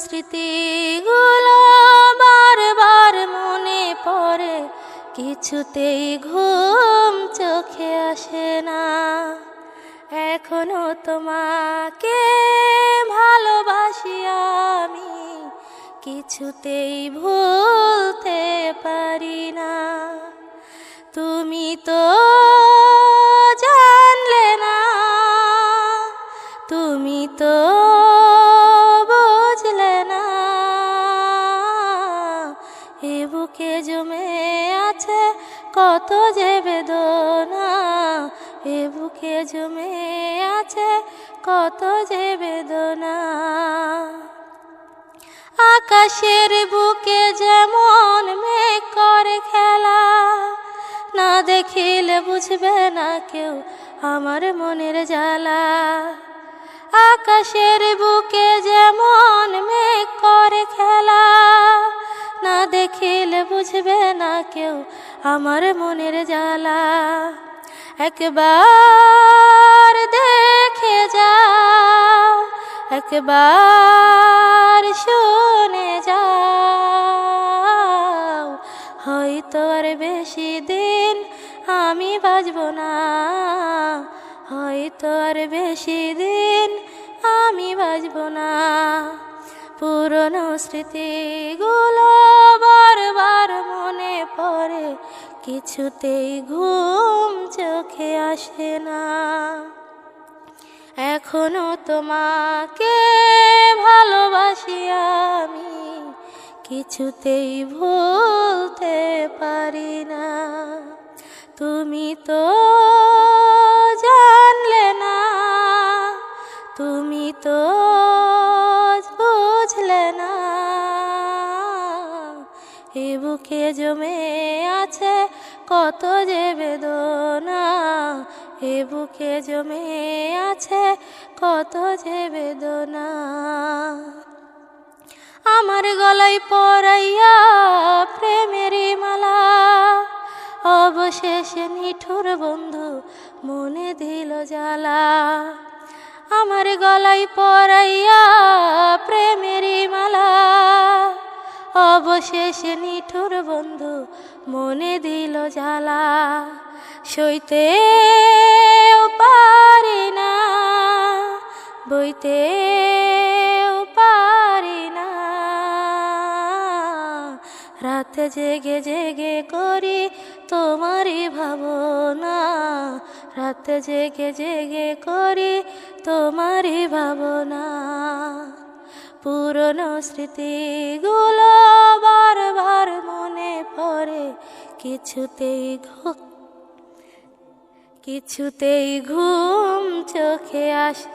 স্মৃতিগুলো বারবার মনে পড়ে, কিছুতেই ঘুম চোখে আসে না। এখনো তোমাকে ভালোবাসি আমি, কিছুতেই ভুলতে পারি না। তুমি তো জানলে না, তুমি তো বুঝলে না, এ বুকে জমে আছে কত যে বেদনা, এ বুকে জমে আছে কত যে বেদনা। আকাশের বুকে যেমন মেঘ করে খেলা, না দেখিলে বুঝবে না কেউ আমার মনের জ্বালা। আকাশের বুকে যেমন মেঘ করে খেলা, না দেখিলে বুঝবে না কেউ আমার মনের জ্বালা। একবার দেখে যাও, একবার শুনে যাও, হয়তো আর বেশি দিন আমি বাঁচব না, হয়তো আর বেশি দিন আমি বাঁচব না। পুরনো স্মৃতিগুলো বারবার মনে পড়ে, কিছুতেই ঘুম চোখে আসে না। এখনো তোমাকে ভালোবাসি আমি, কিছুতেই ভুলতে পারি না। তুমি তো জানলে না, তুমি তো বুঝলে না, এ বুকে জমে আছে কত যে বেদনা, এ বুকে জমে আছে কত যে বেদনা। আমার গলায় পরাইয়া প্রেমেরই মালা, অবশেষে নিঠুর বন্ধু মনে দিল জ্বালা। আমার গলায় পরাইয়া প্রেমেরই মালা, অবশেষে নিঠুর বন্ধু মনে দিল জ্বালা। সইতে পারি না, বইতে পারি না, রাতে জেগে জেগে করি তোমারই ভাবনা, রাতে জেগে জেগে করি তোমারই ভাবনা। পুরনো স্মৃতিগুলো বারবার মনে পড়ে, কিছুতেই ঘুম চোখে আসে।